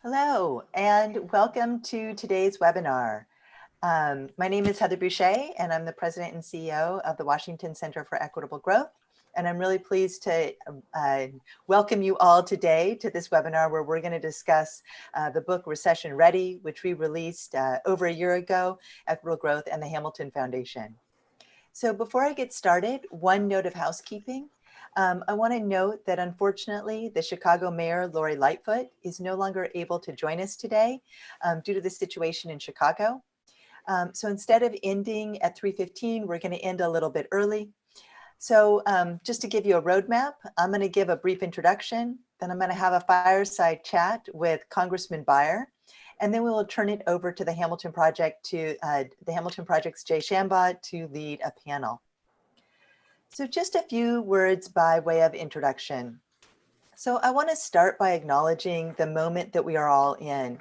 Hello, and welcome to today's webinar. My name is Heather Boucher, and I'm the President and CEO of the Washington Center for Equitable Growth. And I'm really pleased to welcome you all today to this webinar where we're going to discuss the book Recession Ready, which we released over a year ago, Equitable Growth and the Hamilton Foundation. So before I get started, one note of housekeeping. I want to note that unfortunately, the Chicago Mayor, Lori Lightfoot, is no longer able to join us today due to the situation in Chicago. So instead of ending at 3:15, we're going to end a little bit early. So just to give you a roadmap, I'm going to give a brief introduction, then I'm going to have a fireside chat with Congressman Beyer, and then we will turn it over to the Hamilton Project to the Hamilton Project's Jay Shambaugh to lead a panel. So just a few words by way of introduction. So I want to start by acknowledging the moment that we are all in.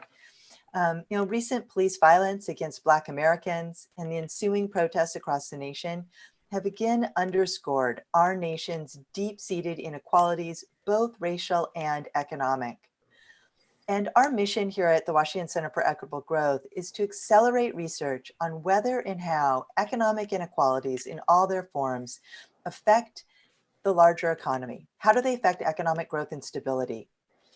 Recent police violence against Black Americans and the ensuing protests across the nation have again underscored our nation's deep-seated inequalities, both racial and economic. And our mission here at the Washington Center for Equitable Growth is to accelerate research on whether and how economic inequalities in all their forms affect the larger economy. How do they affect economic growth and stability?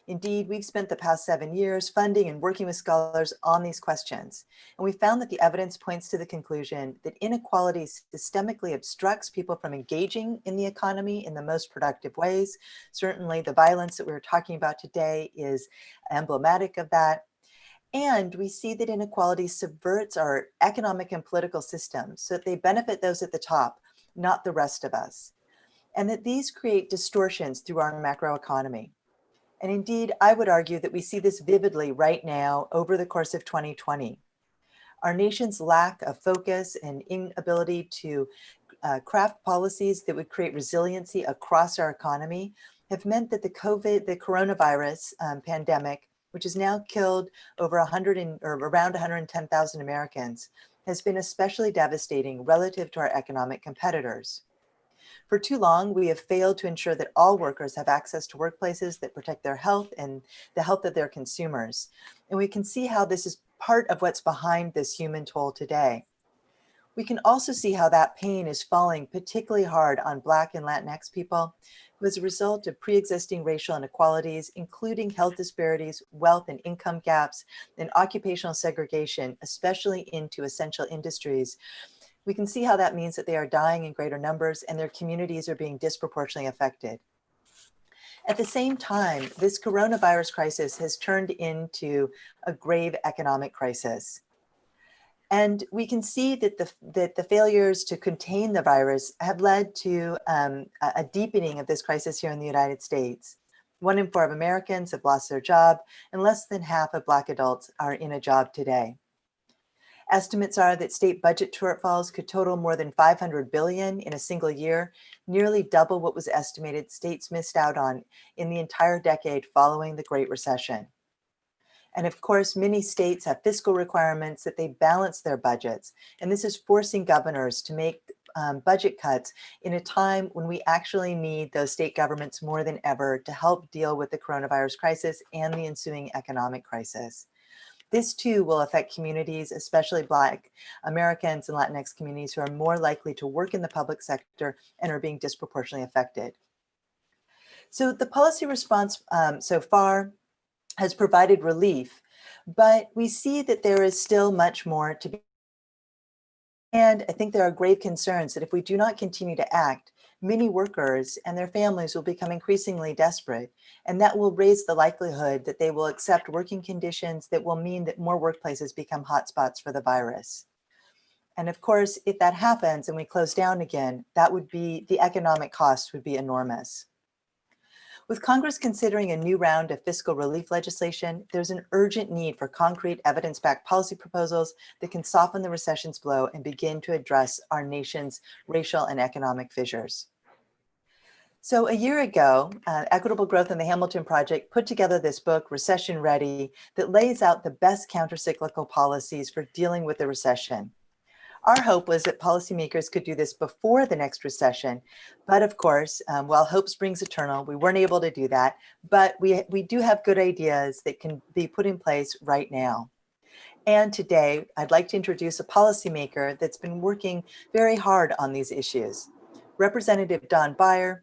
Indeed, we've spent the past 7 years funding and working with scholars on these questions. And we found that the evidence points to the conclusion that inequality systemically obstructs people from engaging in the economy in the most productive ways. Certainly the violence that we're talking about today is emblematic of that. And we see that inequality subverts our economic and political systems so that they benefit those at the top, not the rest of us. And that these create distortions through our macroeconomy. And indeed, I would argue that we see this vividly right now over the course of 2020. Our nation's lack of focus and inability to craft policies that would create resiliency across our economy have meant that the coronavirus pandemic, which has now killed over around 110,000 Americans, has been especially devastating relative to our economic competitors. For too long, we have failed to ensure that all workers have access to workplaces that protect their health and the health of their consumers. And we can see how this is part of what's behind this human toll today. We can also see how that pain is falling particularly hard on Black and Latinx people who, as a result of pre-existing racial inequalities, including health disparities, wealth and income gaps, and occupational segregation, especially into essential industries, we can see how that means that they are dying in greater numbers and their communities are being disproportionately affected. At the same time, this coronavirus crisis has turned into a grave economic crisis. And we can see that the failures to contain the virus have led to a deepening of this crisis here in the United States. 1 in 4 of Americans have lost their job, and less than half of Black adults are in a job today. Estimates are that state budget shortfalls could total more than $500 billion in a single year, nearly double what was estimated states missed out on in the entire decade following the Great Recession. And of course, many states have fiscal requirements that they balance their budgets. And this is forcing governors to make budget cuts in a time when we actually need those state governments more than ever to help deal with the coronavirus crisis and the ensuing economic crisis. This too will affect communities, especially Black Americans and Latinx communities who are more likely to work in the public sector and are being disproportionately affected. So the policy response so far has provided relief, but we see that there is still much more to be. And I think there are grave concerns that if we do not continue to act, many workers and their families will become increasingly desperate, and that will raise the likelihood that they will accept working conditions that will mean that more workplaces become hotspots for the virus. And of course, if that happens and we close down again, that would be, the economic cost would be enormous. With Congress considering a new round of fiscal relief legislation, there's an urgent need for concrete evidence-backed policy proposals that can soften the recession's blow and begin to address our nation's racial and economic fissures. So a year ago, Equitable Growth and the Hamilton Project put together this book, Recession Ready, that lays out the best countercyclical policies for dealing with the recession. Our hope was that policymakers could do this before the next recession. But of course, while hope springs eternal, we weren't able to do that. But we do have good ideas that can be put in place right now. And today, I'd like to introduce a policymaker that's been working very hard on these issues. Representative Don Beyer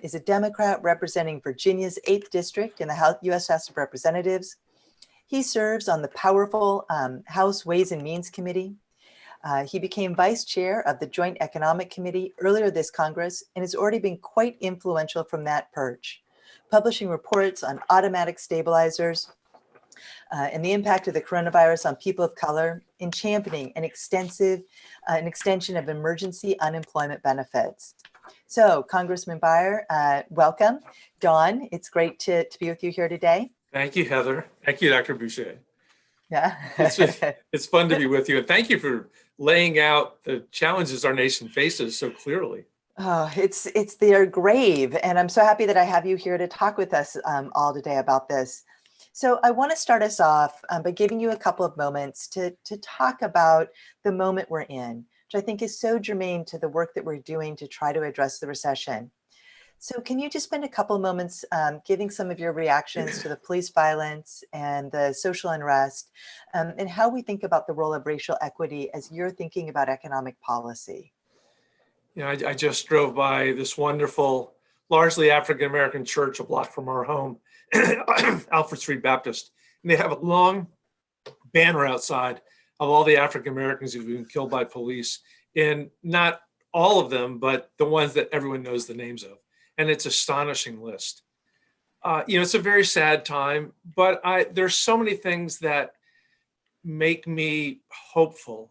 is a Democrat representing Virginia's 8th District in the U.S. House of Representatives. He serves on the powerful House Ways and Means Committee. He became vice chair of the Joint Economic Committee earlier this Congress and has already been quite influential from that perch, publishing reports on automatic stabilizers, and the impact of the coronavirus on people of color, in championing an extension of emergency unemployment benefits. So, Congressman Beyer, welcome. Dawn, it's great to be with you here today. Thank you, Heather. Thank you, Dr. Boucher. Yeah. It's fun to be with you. And thank you for laying out the challenges our nation faces so clearly. Oh, it's their grave. And I'm so happy that I have you here to talk with us all today about this. So I want to start us off by giving you a couple of moments to talk about the moment we're in, which I think is so germane to the work that we're doing to try to address the recession. So can you just spend a couple of moments giving some of your reactions to the police violence and the social unrest and how we think about the role of racial equity as you're thinking about economic policy? You know, I just drove by this wonderful, largely African-American church a block from our home, Alfred Street Baptist. And they have a long banner outside of all the African-Americans who've been killed by police, and not all of them, but the ones that everyone knows the names of. And it's an astonishing list. It's a very sad time, but there's so many things that make me hopeful.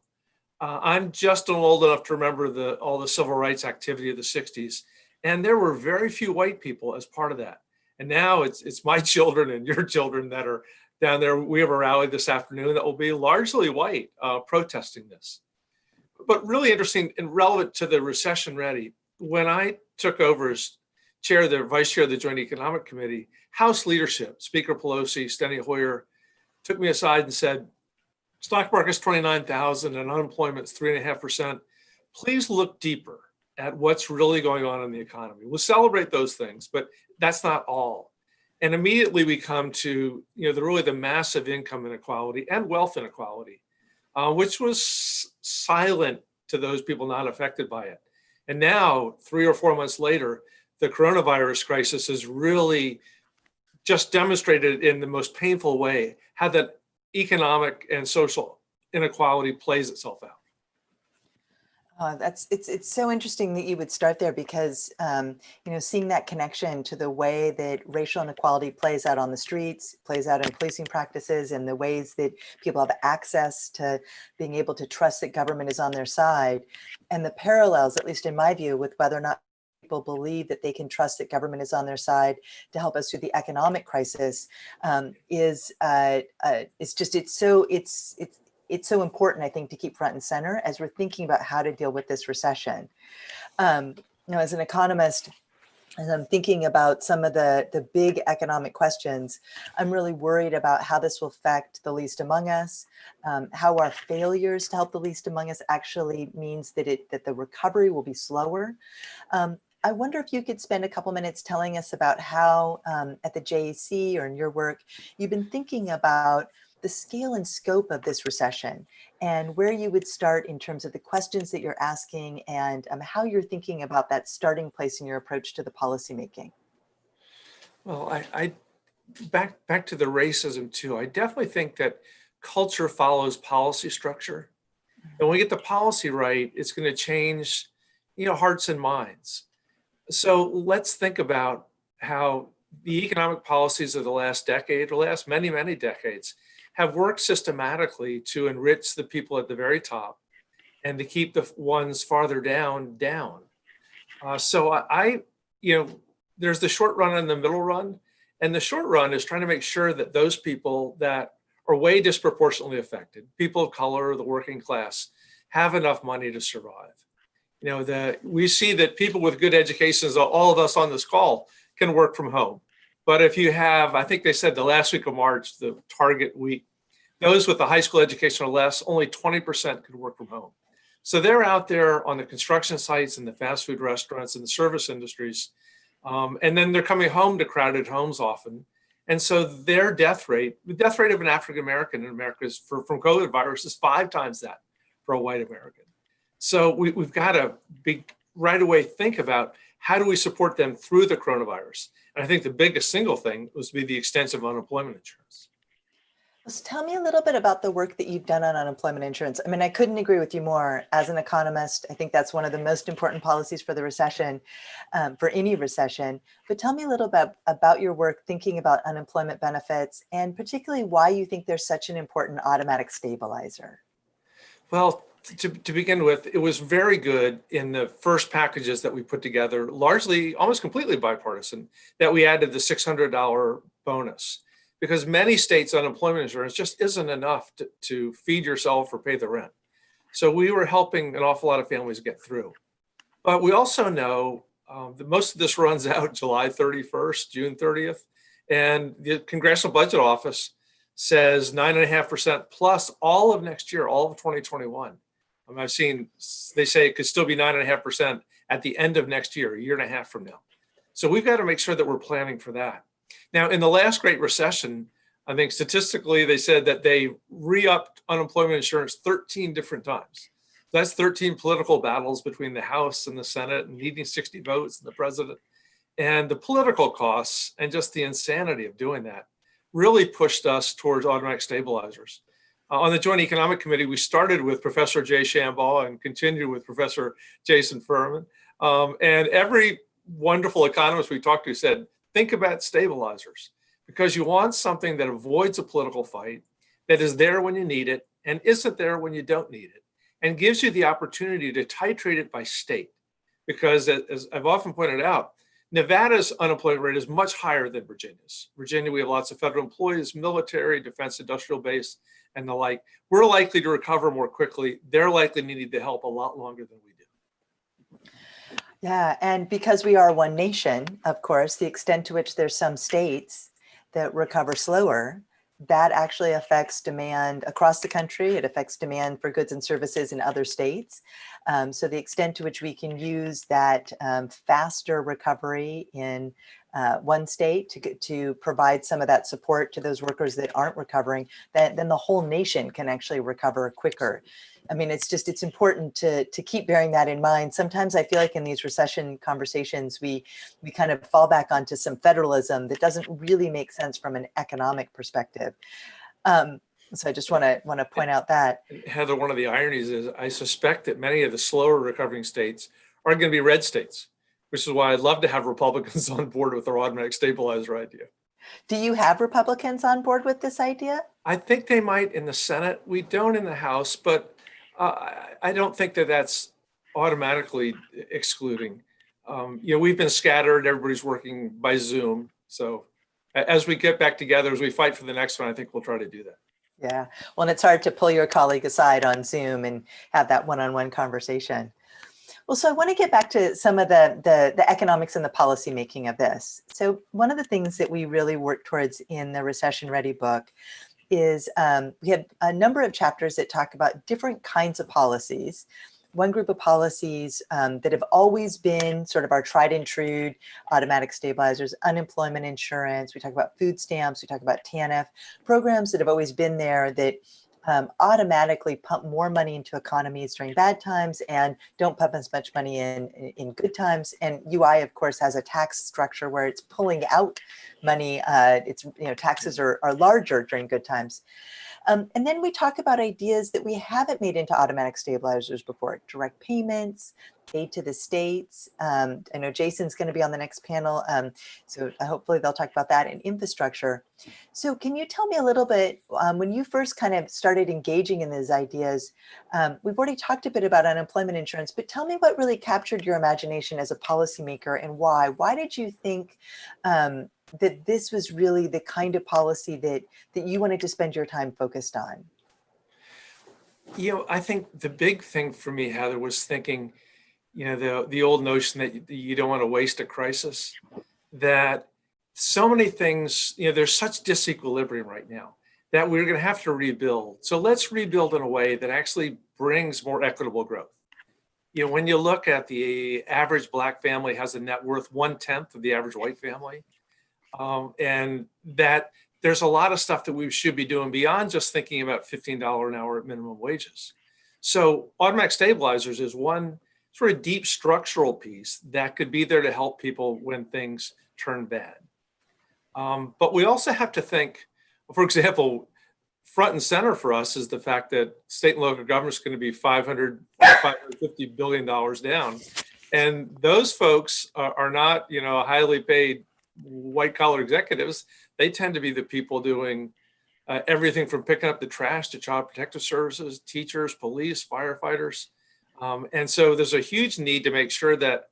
I'm just old enough to remember all the civil rights activity of the 60s, and there were very few white people as part of that. And now it's my children and your children that are down there. We have a rally this afternoon that will be largely white protesting this. But really interesting and relevant to the recession ready, when I took over as vice chair of the Joint Economic Committee, House leadership, Speaker Pelosi, Steny Hoyer, took me aside and said, stock market's 29,000 and unemployment's 3.5%. Please look deeper at what's really going on in the economy. We'll celebrate those things, but that's not all. And immediately we come to the massive income inequality and wealth inequality, which was silent to those people not affected by it. And now, 3 or 4 months later, the coronavirus crisis has really just demonstrated in the most painful way how that economic and social inequality plays itself out. It's so interesting that you would start there because seeing that connection to the way that racial inequality plays out on the streets, plays out in policing practices, and the ways that people have access to being able to trust that government is on their side, and the parallels, at least in my view, with whether or not people believe that they can trust that government is on their side to help us through the economic crisis it's so important, I think, to keep front and center as we're thinking about how to deal with this recession. As an economist, as I'm thinking about some of the big economic questions, I'm really worried about how this will affect the least among us, how our failures to help the least among us actually means that the recovery will be slower. I wonder if you could spend a couple minutes telling us about how at the JEC or in your work, you've been thinking about the scale and scope of this recession and where you would start in terms of the questions that you're asking and how you're thinking about that starting place in your approach to the policymaking. Well, I back to the racism too. I definitely think that culture follows policy structure. And when we get the policy right, it's going to change, hearts and minds. So let's think about how the economic policies of the last decade, or last many, many decades, have worked systematically to enrich the people at the very top and to keep the ones farther down. So there's the short run and the middle run. And the short run is trying to make sure that those people that are way disproportionately affected, people of color, the working class, have enough money to survive. We see that people with good educations, all of us on this call, can work from home. But if you have, I think they said the last week of March, the target week, those with a high school education or less, only 20% could work from home. So they're out there on the construction sites and the fast food restaurants and the service industries. And then they're coming home to crowded homes often. And so their the death rate of an African American in America is from COVID virus is 5 times that for a white American. So we've got to right away think about how do we support them through the coronavirus. And I think the biggest single thing was be the extensive unemployment insurance. So tell me a little bit about the work that you've done on unemployment insurance. I mean, I couldn't agree with you more. As an economist, I think that's one of the most important policies for the recession, for any recession. But tell me a little bit about your work thinking about unemployment benefits and particularly why you think they're such an important automatic stabilizer. Well, to begin with, it was very good in the first packages that we put together, largely, almost completely bipartisan, that we added the $600 bonus. Because many states' unemployment insurance just isn't enough to feed yourself or pay the rent. So we were helping an awful lot of families get through. But we also know that most of this runs out July 31st, June 30th. And the Congressional Budget Office says 9.5% plus all of next year, all of 2021. I've seen, they say it could still be 9.5% at the end of next year, a year and a half from now. So we've got to make sure that we're planning for that. Now, in the last Great Recession, I think statistically, they said that they re-upped unemployment insurance 13 different times. That's 13 political battles between the House and the Senate and needing 60 votes and the president. And the political costs and just the insanity of doing that really pushed us towards automatic stabilizers. On the Joint Economic Committee, we started with Professor Jay Shambaugh and continued with Professor Jason Furman. And every wonderful economist we talked to said, think about stabilizers, because you want something that avoids a political fight, that is there when you need it and isn't there when you don't need it, and gives you the opportunity to titrate it by state. Because as I've often pointed out, Nevada's unemployment rate is much higher than Virginia's. Virginia, we have lots of federal employees, military, defense industrial base, and the like. We're likely to recover more quickly. They're likely to need the help a lot longer than we do. Yeah, and because we are one nation, of course, the extent to which there's some states that recover slower, that actually affects demand across the country. It affects demand for goods and services in other states. So the extent to which we can use that faster recovery in one state to provide some of that support to those workers that aren't recovering, then the whole nation can actually recover quicker. I mean, it's important to keep bearing that in mind. Sometimes I feel like in these recession conversations, we kind of fall back onto some federalism that doesn't really make sense from an economic perspective. So I just want to point out that. Heather, one of the ironies is I suspect that many of the slower recovering states are going to be red states, which is why I'd love to have Republicans on board with our automatic stabilizer idea. Do you have Republicans on board with this idea? I think they might in the Senate. We don't in the House, but I don't think that that's automatically excluding. We've been scattered. Everybody's working by Zoom. So as we get back together, as we fight for the next one, I think we'll try to do that. Yeah. Well, and it's hard to pull your colleague aside on Zoom and have that one-on-one conversation. Well, so I want to get back to some of the economics and the policy making of this. So one of the things that we really work towards in the Recession Ready book is we have a number of chapters that talk about different kinds of policies. One group of policies that have always been sort of our tried and true automatic stabilizers, unemployment insurance, we talk about food stamps, we talk about TANF, programs that have always been there that automatically pump more money into economies during bad times and don't pump as much money in good times. And UI, of course, has a tax structure where it's pulling out money. Taxes are larger during good times. And then we talk about ideas that we haven't made into automatic stabilizers before: direct payments, aid to the states. I know Jason's going to be on the next panel, so hopefully they'll talk about that, and infrastructure. So can you tell me a little bit, when you first kind of started engaging in these ideas, we've already talked a bit about unemployment insurance, but tell me what really captured your imagination as a policymaker and why. Why did you think that this was really the kind of policy that you wanted to spend your time focused on? I think the big thing for me, Heather, was thinking, the old notion that you don't want to waste a crisis, that so many things, there's such disequilibrium right now that we're going to have to rebuild. So let's rebuild in a way that actually brings more equitable growth. When you look at the average Black family has a net worth 1/10 of the average white family, and that there's a lot of stuff that we should be doing beyond just thinking about $15 an hour at minimum wages. So automatic stabilizers is one sort of deep structural piece that could be there to help people when things turn bad. But we also have to think, for example, front and center for us is the fact that state and local government is going to be $550 billion down. And those folks are not, highly paid white collar executives. They tend to be the people doing everything from picking up the trash to child protective services, teachers, police, firefighters. And so there's a huge need to make sure that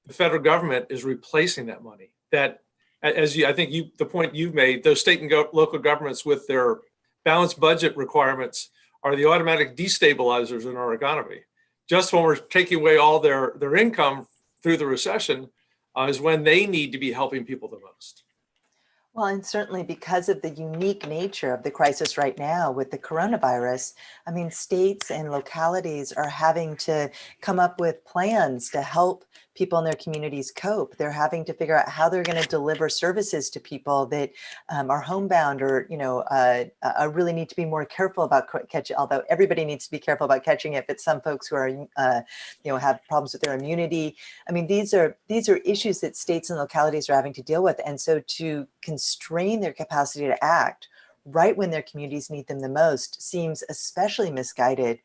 the federal government is replacing that money. That, the point you've made, those state and local governments with their balanced budget requirements are the automatic destabilizers in our economy. Just when we're taking away all their income through the recession is when they need to be helping people the most. Well, and certainly because of the unique nature of the crisis right now with the coronavirus, I mean, states and localities are having to come up with plans to help people in their communities cope. They're having to figure out how they're going to deliver services to people that are homebound or, really need to be more careful about catching, although everybody needs to be careful about catching it, but some folks who are, have problems with their immunity. I mean, these are issues that states and localities are having to deal with. And so to constrain their capacity to act right when their communities need them the most seems especially misguided.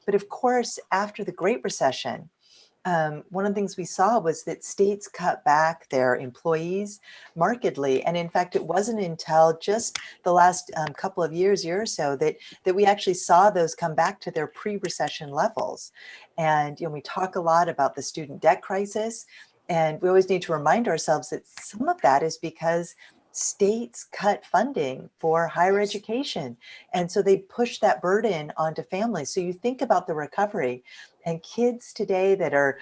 But of course, after the Great Recession, one of the things we saw was that states cut back their employees markedly. And in fact, it wasn't until just the last couple of year or so that we actually saw those come back to their pre-recession levels. And we talk a lot about the student debt crisis, and we always need to remind ourselves that some of that is because states cut funding for higher education. And so they push that burden onto families. So you think about the recovery and kids today that are,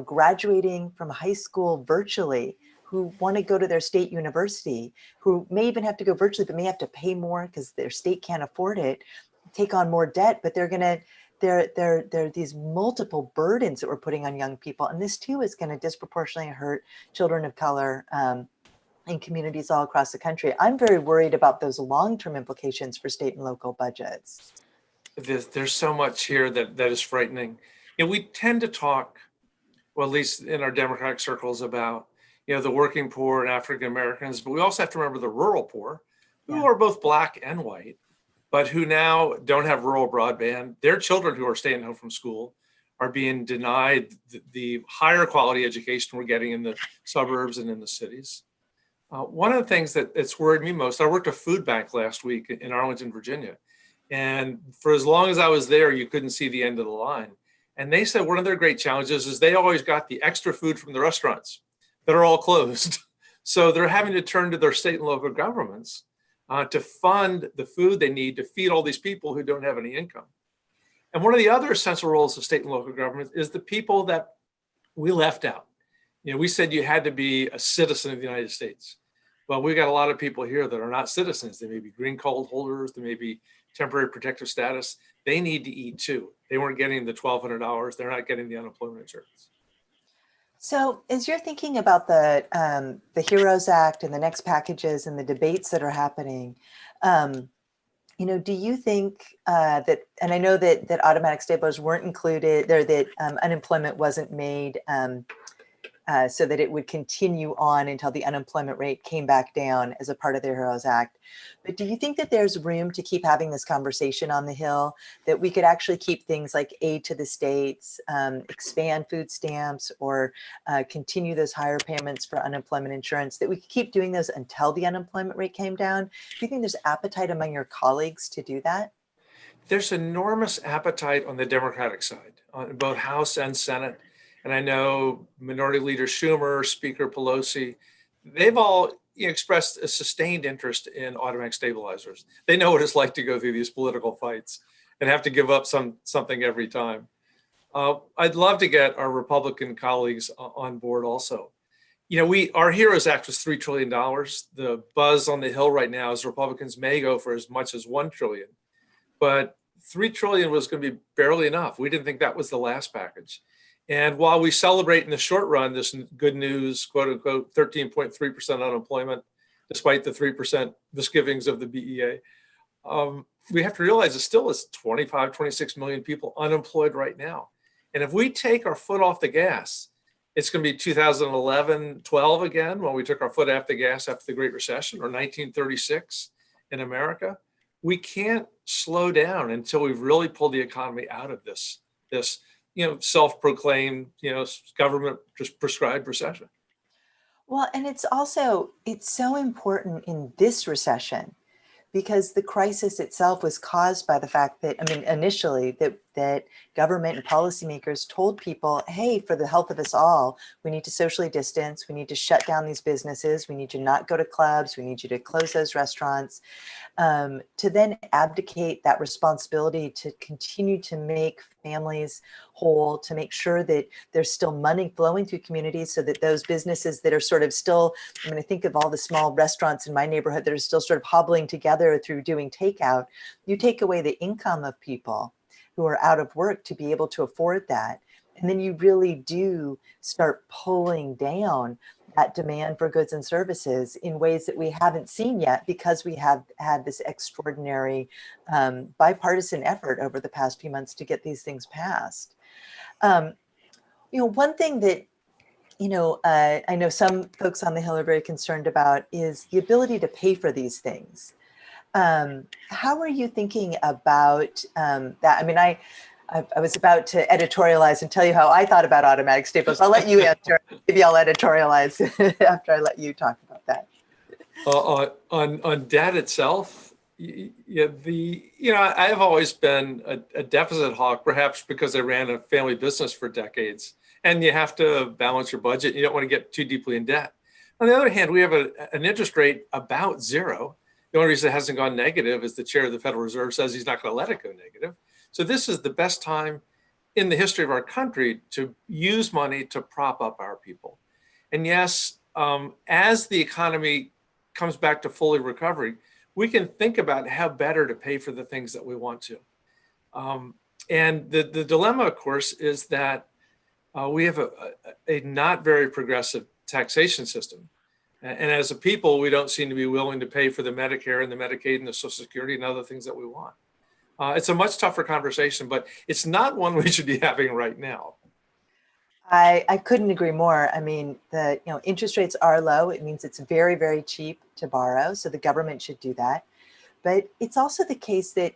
graduating from high school virtually, who want to go to their state university, who may even have to go virtually, but may have to pay more because their state can't afford it, take on more debt, but there are these multiple burdens that we're putting on young people. And this too is going to disproportionately hurt children of color, in communities all across the country. I'm very worried about those long-term implications for state and local budgets. There's so much here that is frightening. We tend to talk, well, at least in our Democratic circles, about the working poor and African Americans, but we also have to remember the rural poor, who are both Black and white, but who now don't have rural broadband. Their children who are staying home from school are being denied the higher quality education we're getting in the suburbs and in the cities. One of the things that's worried me most, I worked a food bank last week in Arlington, Virginia. And for as long as I was there, you couldn't see the end of the line. And they said one of their great challenges is they always got the extra food from the restaurants that are all closed. So they're having to turn to their state and local governments to fund the food they need to feed all these people who don't have any income. And one of the other essential roles of state and local government is the people that we left out. We said you had to be a citizen of the United States. Well, we got a lot of people here that are not citizens. They may be green card holders. They may be temporary protective status. They need to eat too. They weren't getting the $1,200. They're not getting the unemployment insurance. So as you're thinking about the HEROES Act and the next packages and the debates that are happening, do you think that, and I know that automatic stabilizers weren't included, or that unemployment wasn't made so that it would continue on until the unemployment rate came back down as a part of the HEROES Act. But do you think that there's room to keep having this conversation on the Hill, that we could actually keep things like aid to the states, expand food stamps, or continue those higher payments for unemployment insurance, that we could keep doing those until the unemployment rate came down? Do you think there's appetite among your colleagues to do that? There's enormous appetite on the Democratic side, on both House and Senate. And I know Minority Leader Schumer, Speaker Pelosi, they've all expressed a sustained interest in automatic stabilizers. They know what it's like to go through these political fights and have to give up something every time. I'd love to get our Republican colleagues on board also. Our HEROES Act was $3 trillion. The buzz on the Hill right now is Republicans may go for as much as $1 trillion, but $3 trillion was going to be barely enough. We didn't think that was the last package. And while we celebrate in the short run this good news, quote unquote, 13.3% unemployment, despite the 3% misgivings of the BEA, we have to realize it still is 25, 26 million people unemployed right now. And if we take our foot off the gas, it's going to be 2011, 12 again, when we took our foot off the gas after the Great Recession, or 1936 in America. We can't slow down until we've really pulled the economy out of this self-proclaimed, government just prescribed recession. Well, and it's so important in this recession, because the crisis itself was caused by the fact that, initially that government and policymakers told people, hey, for the health of us all, we need to socially distance, we need to shut down these businesses, we need you not go to clubs, we need you to close those restaurants, to then abdicate that responsibility to continue to make families whole, to make sure that there's still money flowing through communities so that those businesses that are sort of still, I think of all the small restaurants in my neighborhood that are still sort of hobbling together through doing takeout. You take away the income of people who are out of work to be able to afford that. And then you really do start pulling down that demand for goods and services in ways that we haven't seen yet, because we have had this extraordinary bipartisan effort over the past few months to get these things passed. One thing that I know some folks on the Hill are very concerned about is the ability to pay for these things. How are you thinking about that? I was about to editorialize and tell you how I thought about automatic staples. I'll let you answer. Maybe I'll editorialize after I let you talk about that. On debt itself, I've always been a deficit hawk, perhaps because I ran a family business for decades, and you have to balance your budget. You don't want to get too deeply in debt. On the other hand, we have an interest rate about zero. The only reason it hasn't gone negative is the chair of the Federal Reserve says he's not going to let it go negative. So this is the best time in the history of our country to use money to prop up our people. And yes, as the economy comes back to fully recovery, we can think about how better to pay for the things that we want to. And the dilemma, of course, is that we have a not very progressive taxation system. And as a people, we don't seem to be willing to pay for the Medicare and the Medicaid and the Social Security and other things that we want. It's a much tougher conversation, but it's not one we should be having right now. I couldn't agree more. The interest rates are low. It means it's very, very cheap to borrow. So the government should do that. But it's also the case that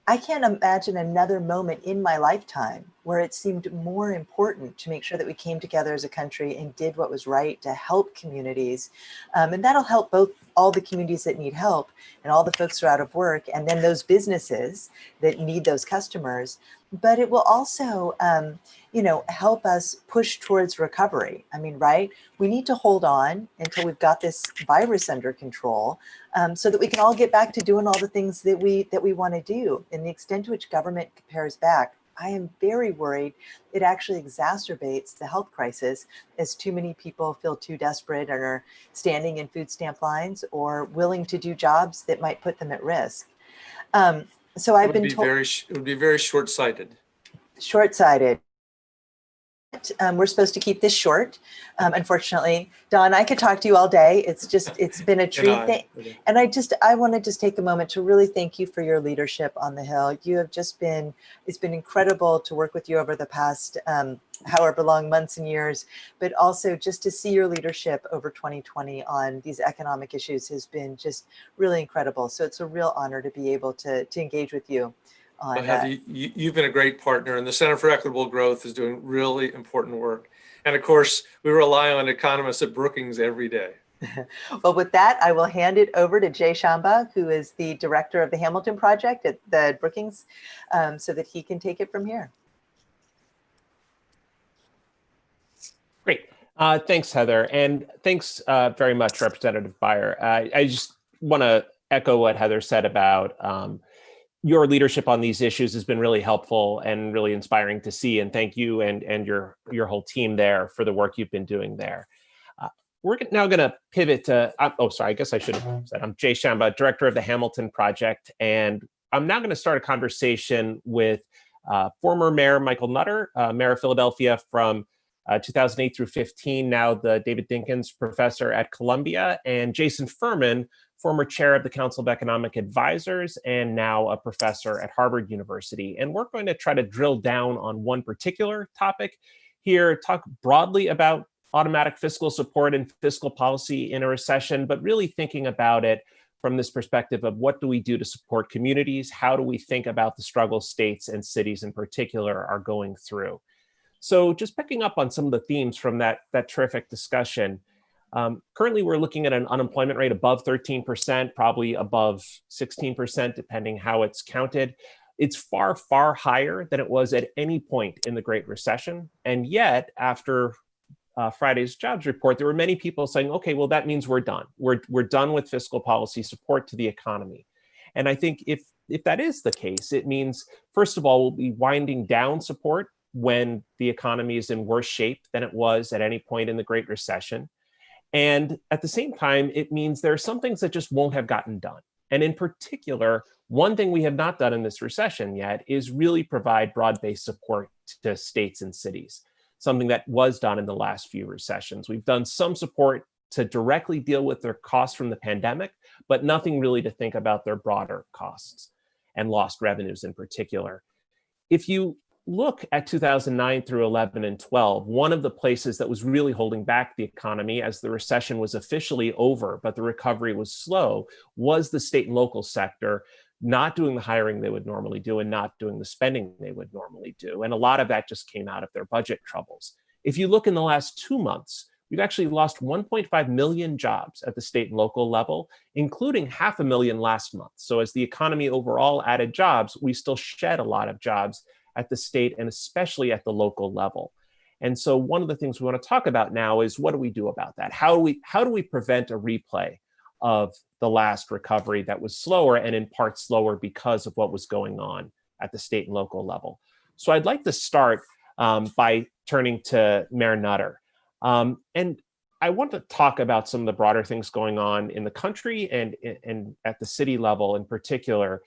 I can't imagine another moment in my lifetime where it seemed more important to make sure that we came together as a country and did what was right to help communities. And that'll help both all the communities that need help and all the folks who are out of work, and then those businesses that need those customers. But it will also, help us push towards recovery. Right? We need to hold on until we've got this virus under control, so that we can all get back to doing all the things that we want to do. And the extent to which government pares back, I am very worried it actually exacerbates the health crisis, as too many people feel too desperate and are standing in food stamp lines or willing to do jobs that might put them at risk. So I've been told it would be very short-sighted. Short-sighted. We're supposed to keep this short. Unfortunately, Don, I could talk to you all day. It's been a treat. And I want to just take a moment to really thank you for your leadership on the Hill. You have it's been incredible to work with you over the past, however long, months and years, but also just to see your leadership over 2020 on these economic issues has been just really incredible. So it's a real honor to be able to engage with you. Heather, you've been a great partner, and the Center for Equitable Growth is doing really important work. And of course, we rely on economists at Brookings every day. Well, with that, I will hand it over to Jay Shamba, who is the director of the Hamilton Project at the Brookings, so that he can take it from here. Great. Thanks, Heather. And thanks very much, Representative Beyer. I just want to echo what Heather said about your leadership on these issues has been really helpful and really inspiring to see. And thank you and your whole team there for the work you've been doing there. We're now going to pivot to, I guess I should have said, I'm Jay Shamba, director of the Hamilton Project. And I'm now going to start a conversation with former Mayor Michael Nutter, Mayor of Philadelphia from 2008 through 15, now the David Dinkins Professor at Columbia, and Jason Furman, former chair of the Council of Economic Advisors, and now a professor at Harvard University. And we're going to try to drill down on one particular topic here, talk broadly about automatic fiscal support and fiscal policy in a recession, but really thinking about it from this perspective of what do we do to support communities? How do we think about the struggles states and cities in particular are going through? So just picking up on some of the themes from that terrific discussion, currently we're looking at an unemployment rate above 13%, probably above 16%, depending how it's counted. It's far, far higher than it was at any point in the Great Recession. And yet, after Friday's jobs report, there were many people saying, okay, well, that means we're done. We're done with fiscal policy support to the economy. And I think if that is the case, it means, first of all, we'll be winding down support when the economy is in worse shape than it was at any point in the Great Recession. And at the same time, it means there are some things that just won't have gotten done. And in particular, one thing we have not done in this recession yet is really provide broad-based support to states and cities, something that was done in the last few recessions. We've done some support to directly deal with their costs from the pandemic, but nothing really to think about their broader costs and lost revenues in particular. If you look at 2009 through 11 and 12, one of the places that was really holding back the economy as the recession was officially over, but the recovery was slow, was the state and local sector not doing the hiring they would normally do and not doing the spending they would normally do. And a lot of that just came out of their budget troubles. If you look in the last 2 months, we've actually lost 1.5 million jobs at the state and local level, including 500,000 last month. So as the economy overall added jobs, we still shed a lot of jobs at the state and especially at the local level. And so one of the things we want to talk about now is what do we do about that? How do we prevent a replay of the last recovery that was slower and in part slower because of what was going on at the state and local level? So I'd like to start by turning to Mayor Nutter. And I want to talk about some of the broader things going on in the country and at the city level in particular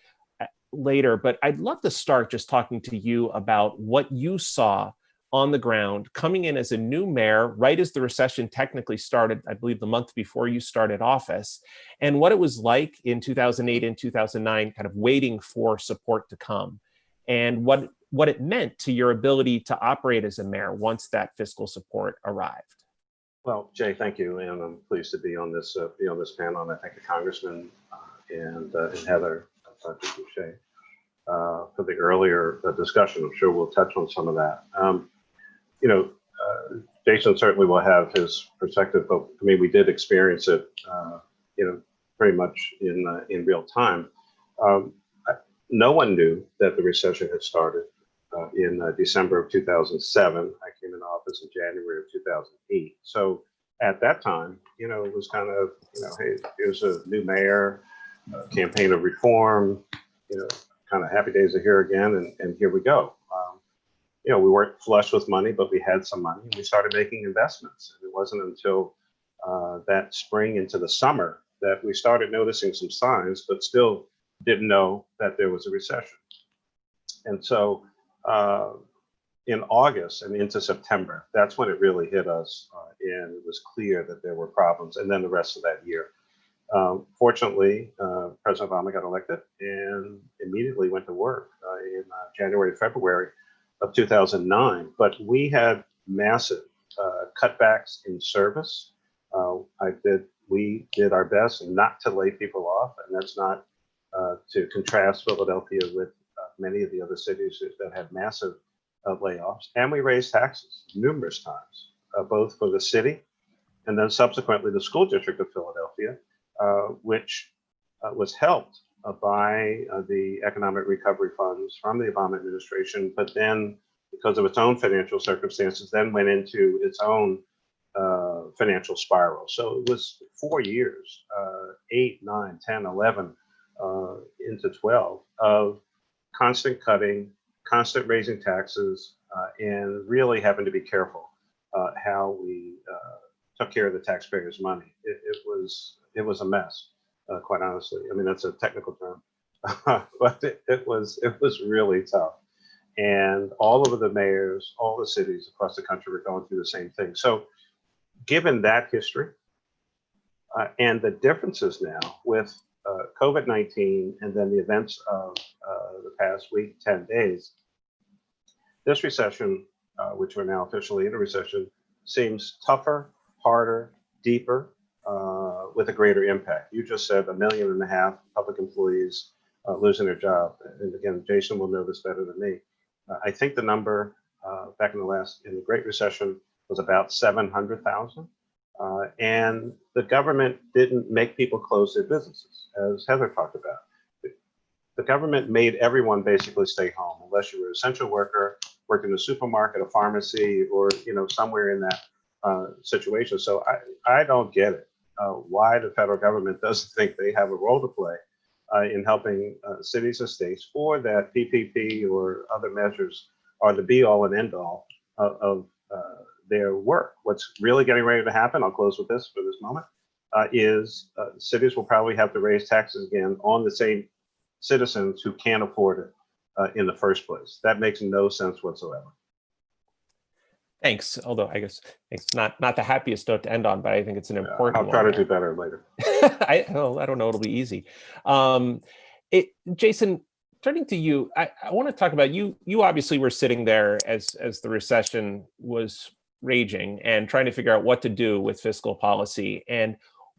later, but I'd love to start just talking to you about what you saw on the ground coming in as a new mayor, right as the recession technically started, I believe the month before you started office, and what it was like in 2008 and 2009, kind of waiting for support to come, and what it meant to your ability to operate as a mayor once that fiscal support arrived. Well, Jay, thank you, and I'm pleased to be on this panel. And I thank the Congressman and Heather, Dr. Boucher, for the earlier discussion. I'm sure we'll touch on some of that. Jason certainly will have his perspective, but I mean, we did experience it, pretty much in real time. No one knew that the recession had started in December of 2007. I came into office in January of 2008. So at that time, it was kind of, hey, here's a new mayor, campaign of reform, kind of happy days are here again, and here we go. We weren't flush with money, but we had some money, and we started making investments. And it wasn't until that spring into the summer that we started noticing some signs, but still didn't know that there was a recession. And so in August and into September, that's when it really hit us, and it was clear that there were problems, and then the rest of that year. Fortunately, President Obama got elected and immediately went to work in January, February of 2009. But we had massive cutbacks in service. We did our best not to lay people off, and that's not to contrast Philadelphia with many of the other cities that had massive layoffs. And we raised taxes numerous times, both for the city and then subsequently the school district of Philadelphia, which was helped by the economic recovery funds from the Obama administration, but then because of its own financial circumstances, then went into its own financial spiral. So it was 4 years, 8, 9, 10, 11, into 12 of constant cutting, constant raising taxes, and really having to be careful how we took care of the taxpayers' money. It was a mess, quite honestly. I mean, that's a technical term, but it was really tough. And all of the mayors, all the cities across the country were going through the same thing. So, given that history and the differences now with COVID-19 and then the events of the past week, 10 days, this recession, which we're now officially in a recession, seems tougher, harder, deeper, with a greater impact. You just said 1.5 million public employees losing their job. And again, Jason will know this better than me. I think the number back in the Great Recession was about 700,000. And the government didn't make people close their businesses, as Heather talked about. The government made everyone basically stay home, unless you were an essential worker, worked in a supermarket, a pharmacy, or somewhere in that situation. So I don't get it. Why the federal government doesn't think they have a role to play in helping cities and states, or that PPP or other measures are the be all and end all of their work. What's really getting ready to happen, I'll close with this for this moment, is cities will probably have to raise taxes again on the same citizens who can't afford it in the first place. That makes no sense whatsoever. Thanks. Although I guess it's not the happiest note to end on, but I think it's an important I'll one. try to do better later. I don't know. It'll be easy. Jason, turning to you, I want to talk about you. You obviously were sitting there as the recession was raging and trying to figure out what to do with fiscal policy. And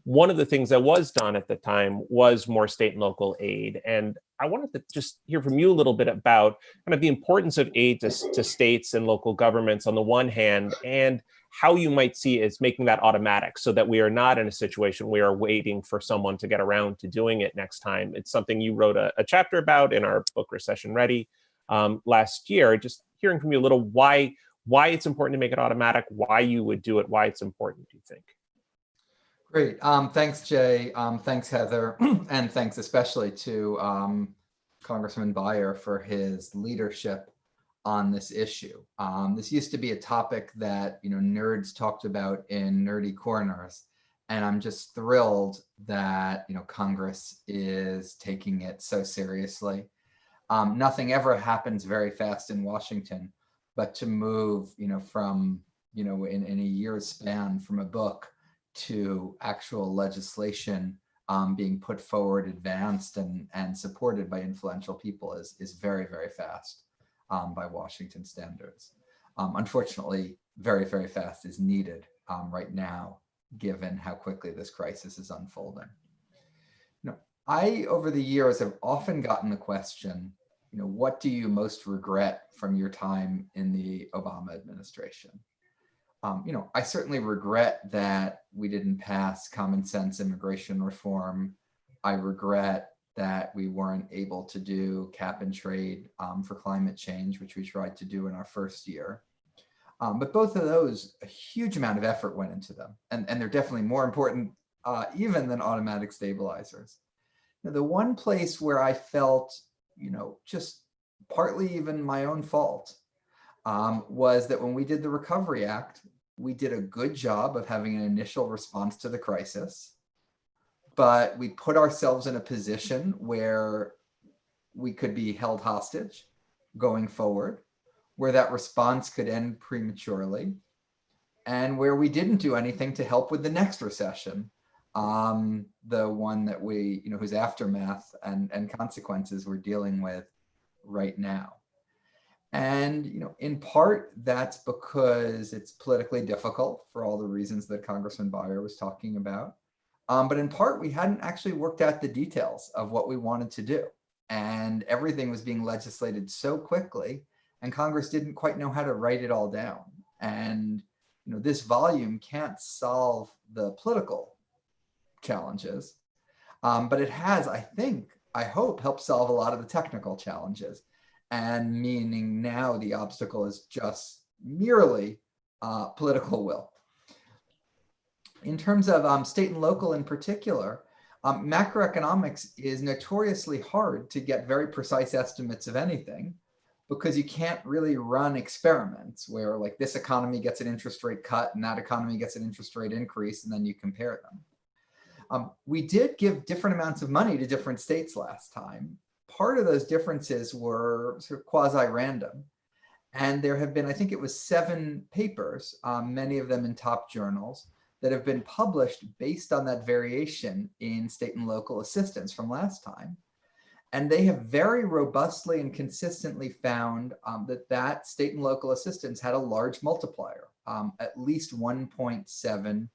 one of the things that was done at the time was more state and local aid. And I wanted to just hear from you a little bit about kind of the importance of aid to states and local governments on the one hand, and how you might see as making that automatic so that we are not in a situation where we are waiting for someone to get around to doing it next time. It's something you wrote a chapter about in our book, Recession Ready, last year. Just hearing from you a little why it's important to make it automatic, why you would do it, why it's important, do you think? Great. Thanks, Jay. Thanks, Heather. And thanks especially to Congressman Beyer for his leadership on this issue. This used to be a topic that nerds talked about in nerdy corners. And I'm just thrilled that Congress is taking it so seriously. Nothing ever happens very fast in Washington, but to move from in a year's span from a book to actual legislation being put forward, advanced, and supported by influential people is very, very fast by Washington standards. Unfortunately, very, very fast is needed right now, given how quickly this crisis is unfolding. I, over the years, have often gotten the question, what do you most regret from your time in the Obama administration? I certainly regret that we didn't pass common sense immigration reform. I regret that we weren't able to do cap and trade for climate change, which we tried to do in our first year. But both of those, a huge amount of effort went into them. And they're definitely more important even than automatic stabilizers. Now, the one place where I felt, just partly even my own fault, was that when we did the Recovery Act, we did a good job of having an initial response to the crisis, but we put ourselves in a position where we could be held hostage going forward, where that response could end prematurely, and where we didn't do anything to help with the next recession, the one that we, whose aftermath and consequences we're dealing with right now. And, in part, that's because it's politically difficult for all the reasons that Congressman Beyer was talking about. But in part, we hadn't actually worked out the details of what we wanted to do. And everything was being legislated so quickly, and Congress didn't quite know how to write it all down. And, this volume can't solve the political challenges, but it has, I hope, helped solve a lot of the technical challenges. And meaning now the obstacle is just merely political will. In terms of state and local in particular, macroeconomics is notoriously hard to get very precise estimates of anything, because you can't really run experiments where like this economy gets an interest rate cut and that economy gets an interest rate increase, and then you compare them. We did give different amounts of money to different states last time. Part of those differences were sort of quasi-random. And there have been, I think it was 7 papers, many of them in top journals, that have been published based on that variation in state and local assistance from last time. And they have very robustly and consistently found that state and local assistance had a large multiplier, at least $1.7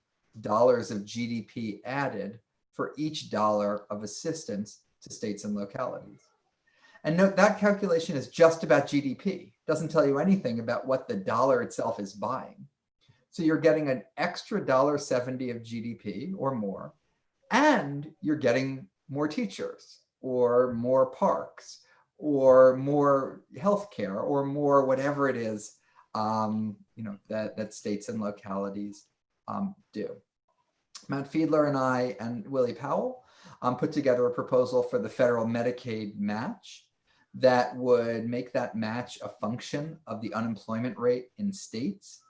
of GDP added for each dollar of assistance to states and localities. And note that calculation is just about GDP. Doesn't tell you anything about what the dollar itself is buying. So you're getting an extra $1.70 of GDP or more, and you're getting more teachers or more parks or more healthcare or more whatever it is that states and localities do. Matt Fiedler and I and Willie Powell put together a proposal for the federal Medicaid match that would make that match a function of the unemployment rate in states.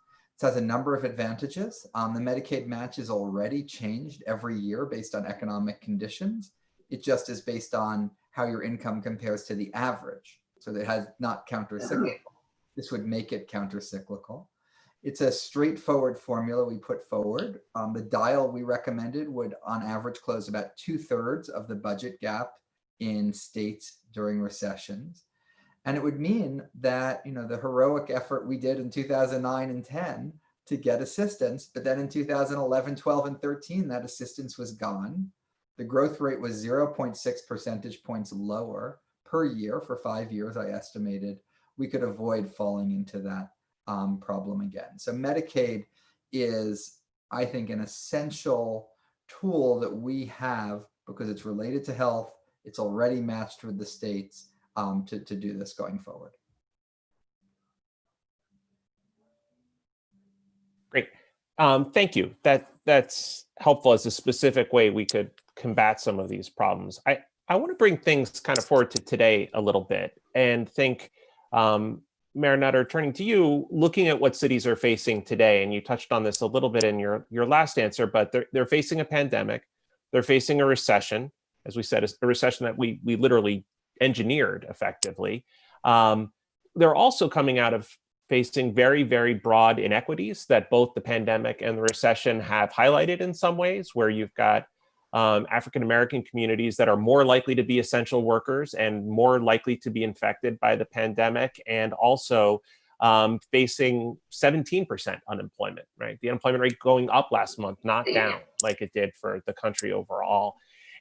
It has a number of advantages. The Medicaid match is already changed every year based on economic conditions. It just is based on how your income compares to the average. So that has not counter-cyclical. This would make it counter-cyclical. It's a straightforward formula we put forward. The dial we recommended would on average close about 2/3 of the budget gap in states during recessions. And it would mean that, the heroic effort we did in 2009 and 10 to get assistance, but then in 2011, 12, and 13, that assistance was gone. The growth rate was 0.6 percentage points lower per year for 5 years, I estimated. We could avoid falling into that problem again. So Medicaid is, I think, an essential tool that we have because it's related to health. It's already matched with the states to do this going forward. Great. Thank you. That's helpful as a specific way we could combat some of these problems. I want to bring things kind of forward to today a little bit and think, Mayor Nutter, turning to you, looking at what cities are facing today, and you touched on this a little bit in your last answer, but they're facing a pandemic, they're facing a recession, as we said, a recession that we literally engineered effectively. They're also coming out of facing very, very broad inequities that both the pandemic and the recession have highlighted in some ways, where you've got African-American communities that are more likely to be essential workers and more likely to be infected by the pandemic, and also facing 17% unemployment, right? The unemployment rate going up last month, not down like it did for the country overall.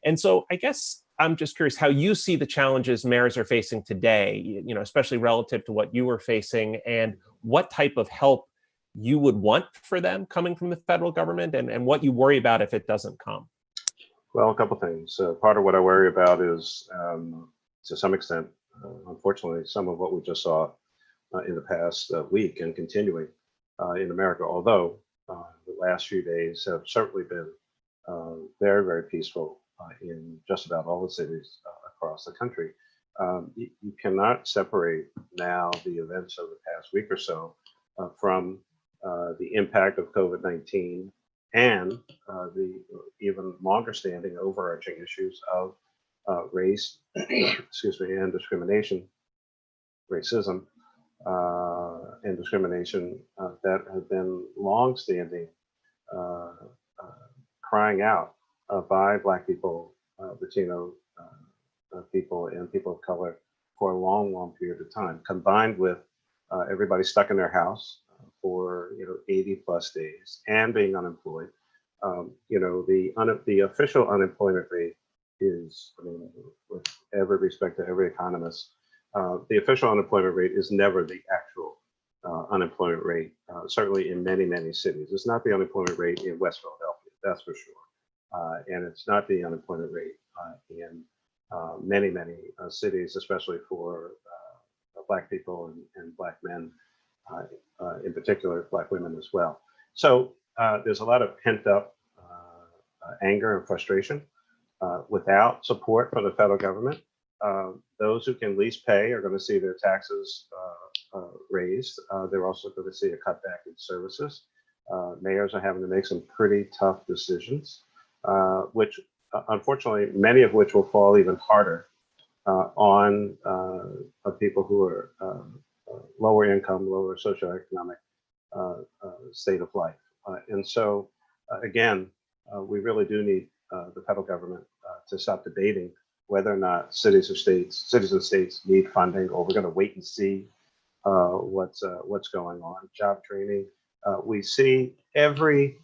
And so I guess I'm just curious how you see the challenges mayors are facing today, especially relative to what you were facing, and what type of help you would want for them coming from the federal government, and what you worry about if it doesn't come. Well, a couple things. Part of what I worry about is, to some extent, unfortunately, some of what we just saw in the past week and continuing in America, although the last few days have certainly been very, very peaceful in just about all the cities across the country. You cannot separate now the events of the past week or so from the impact of COVID-19 and the even longer standing overarching issues of race, excuse me, and discrimination, racism and discrimination that have been long standing, crying out by Black people, Latino people, and people of color for a long, long period of time, combined with everybody stuck in their house for 80 plus days and being unemployed. The official unemployment rate is, with every respect to every economist, the official unemployment rate is never the actual unemployment rate, certainly in many, many cities. It's not the unemployment rate in West Philadelphia, that's for sure. And it's not the unemployment rate in many, many cities, especially for Black people and Black men, in particular, Black women as well. So there's a lot of pent up anger and frustration without support from the federal government. Those who can least pay are going to see their taxes raised. They're also going to see a cutback in services. Mayors are having to make some pretty tough decisions, which unfortunately, many of which will fall even harder on people who are lower income, lower socioeconomic state of life. And so, again, we really do need the federal government to stop debating whether or not cities and states need funding, or we're going to wait and see what's going on. Job training. We see every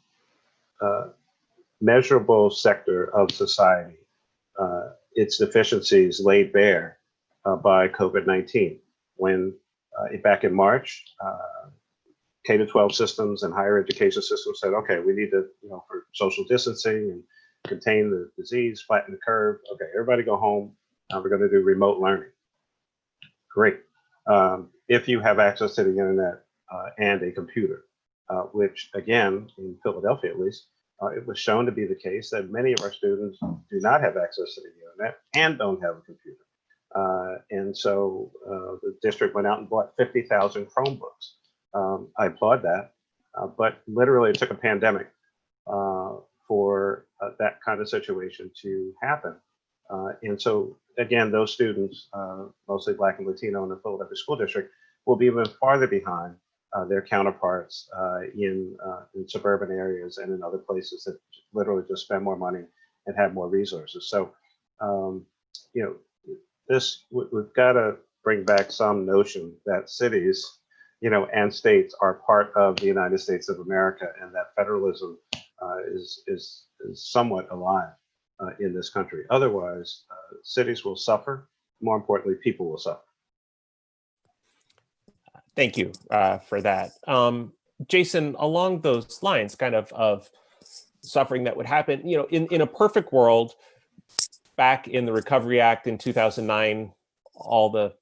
measurable sector of society, its deficiencies laid bare by COVID-19. When back in March, K-12 systems and higher education systems said, okay, we need to, for social distancing and contain the disease, flatten the curve. Okay, everybody go home. We're going to do remote learning. Great. If you have access to the internet and a computer, which again, in Philadelphia at least, it was shown to be the case that many of our students do not have access to the internet and don't have a computer. And so the district went out and bought 50,000 Chromebooks. I applaud that, but literally it took a pandemic for that kind of situation to happen. And so again, those students, mostly Black and Latino in the Philadelphia School District, will be even farther behind their counterparts in suburban areas and in other places that literally just spend more money and have more resources. So, we've got to bring back some notion that cities, and states are part of the United States of America, and that federalism is somewhat alive in this country. Otherwise, cities will suffer. More importantly, people will suffer. Thank you for that. Jason, along those lines, kind of suffering that would happen, in a perfect world, back in the Recovery Act in 2009, all the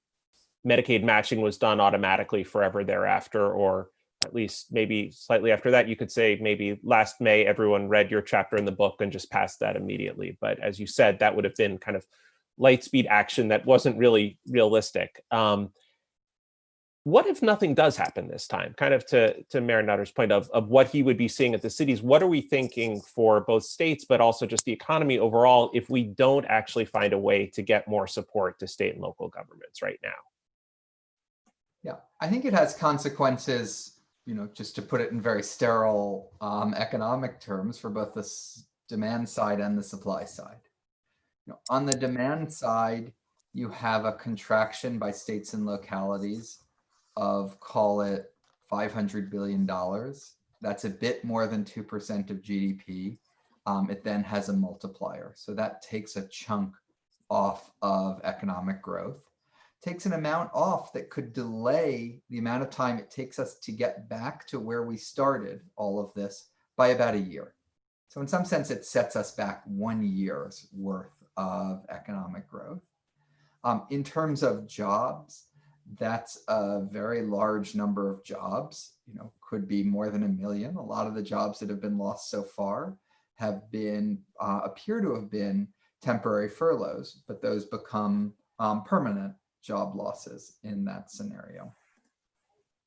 Medicaid matching was done automatically forever thereafter, or at least maybe slightly after that. You could say maybe last May, everyone read your chapter in the book and just passed that immediately. But as you said, that would have been kind of light speed action that wasn't really realistic. What if nothing does happen this time? Kind of to Mayor Nutter's point of what he would be seeing at the cities, what are we thinking for both states, but also just the economy overall, if we don't actually find a way to get more support to state and local governments right now? Yeah, I think it has consequences, just to put it in very sterile economic terms, for both the demand side and the supply side. On the demand side, you have a contraction by states and localities of, call it $500 billion. That's a bit more than 2% of GDP. It then has a multiplier. So that takes a chunk off of economic growth, takes an amount off that could delay the amount of time it takes us to get back to where we started all of this by about a year. So in some sense, it sets us back 1 year's worth of economic growth. In terms of jobs, that's a very large number of jobs, could be more than 1 million. A lot of the jobs that have been lost so far have been, appear to have been temporary furloughs, but those become permanent job losses in that scenario.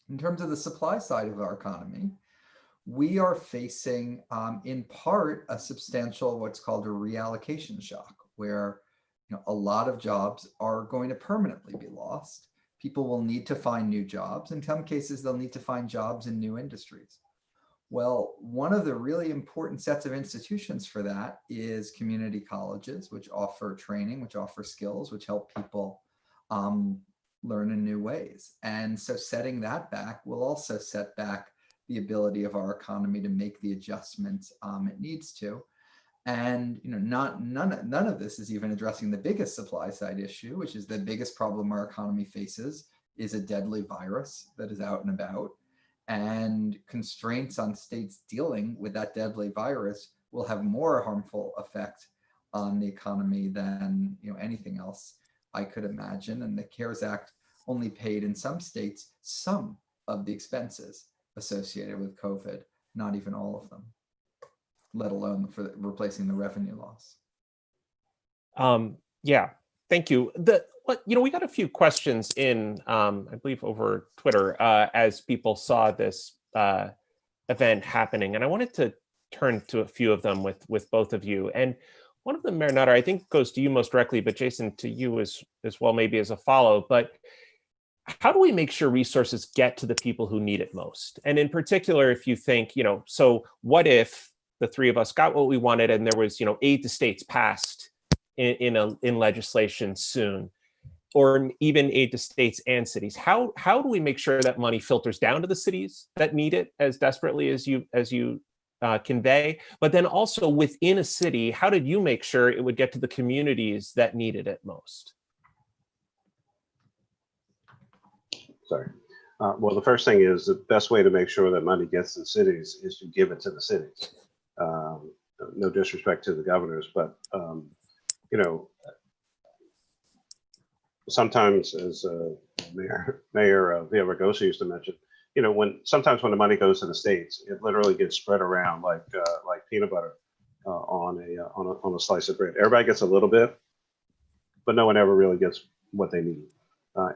In terms of the supply side of our economy, we are facing, in part, a substantial what's called a reallocation shock, where a lot of jobs are going to permanently be lost. People will need to find new jobs. In some cases, they'll need to find jobs in new industries. Well, one of the really important sets of institutions for that is community colleges, which offer training, which offer skills, which help people learn in new ways. And so setting that back will also set back the ability of our economy to make the adjustments it needs to. And none of this is even addressing the biggest supply side issue, which is the biggest problem our economy faces is a deadly virus that is out and about. And constraints on states dealing with that deadly virus will have more harmful effect on the economy than anything else I could imagine. And the CARES Act only paid in some states some of the expenses associated with COVID, not even all of them, let alone for replacing the revenue loss. Yeah, Thank you. We got a few questions in, I believe, over Twitter as people saw this event happening, and I wanted to turn to a few of them with both of you. And one of them, Mayor Nutter, I think goes to you most directly, but Jason, to you as well, maybe as a follow. But how do we make sure resources get to the people who need it most? And in particular, if you think, so what if the three of us got what we wanted and there was, aid to states passed in legislation soon, or even aid to states and cities? How do we make sure that money filters down to the cities that need it as desperately as you convey? But then also within a city, how did you make sure it would get to the communities that needed it most? Sorry. Well, the first thing is the best way to make sure that money gets to the cities is to give it to the cities. No disrespect to the governors, but sometimes, as Mayor Villaraigosa used to mention, sometimes when the money goes to the states, it literally gets spread around like peanut butter on a slice of bread. Everybody gets a little bit, but no one ever really gets what they need.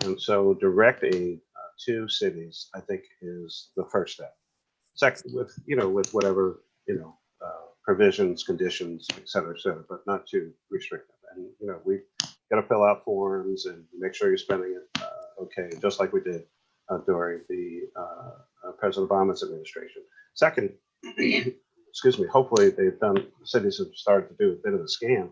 And so direct aid to cities, I think, is the first step. Second, with whatever provisions, conditions, et cetera, but not too restrictive. And we've got to fill out forms and make sure you're spending it okay, just like we did during the President Obama's administration. Second, excuse me, hopefully cities have started to do a bit of a scan.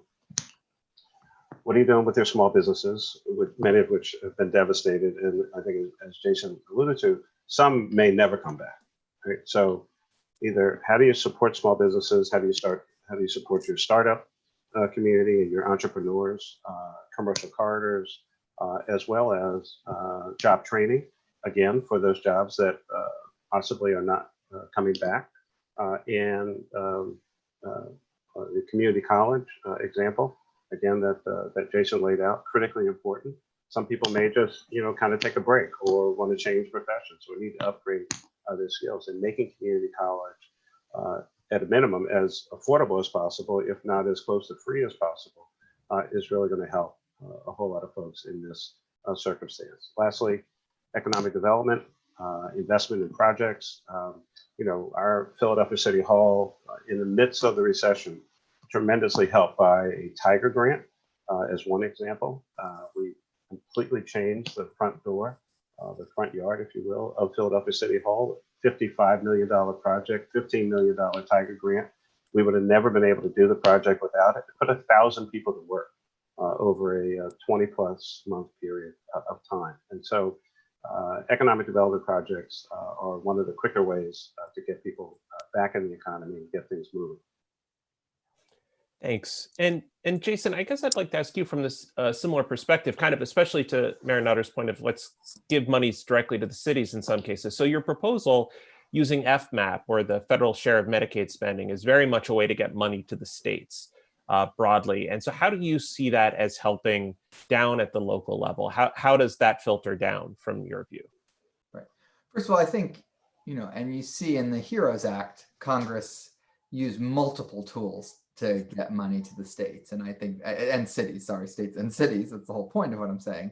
What are you doing with your small businesses, with many of which have been devastated? And I think, as Jason alluded to, some may never come back. Right? So, either how do you support small businesses? How do you support your startup community and your entrepreneurs, commercial corridors, as well as job training, again, for those jobs that possibly are not coming back, and the community college example, again, that Jason laid out, critically important. Some people may just, kind of take a break or want to change professions or need to upgrade their skills, and making community college at a minimum as affordable as possible, if not as close to free as possible, is really going to help a whole lot of folks in this circumstance. Lastly, economic development, investment in projects. Our Philadelphia City Hall, in the midst of the recession, tremendously helped by a Tiger grant, as one example. We completely changed the front door, the front yard, if you will, of Philadelphia City Hall. $55 million project, $15 million Tiger grant. We would have never been able to do the project without it. It put 1,000 people to work over a 20+ month period of time. And so economic development projects are one of the quicker ways to get people back in the economy and get things moving. Thanks. And Jason, I guess I'd like to ask you from this similar perspective, kind of especially to Mayor Nutter's point of let's give monies directly to the cities in some cases. So your proposal using FMAP, or the federal share of Medicaid spending, is very much a way to get money to the states broadly. And so how do you see that as helping down at the local level? How does that filter down from your view? Right. First of all, I think, and you see in the HEROES Act, Congress used multiple tools to get money to the states, and I think, and cities, sorry, states and cities, that's the whole point of what I'm saying.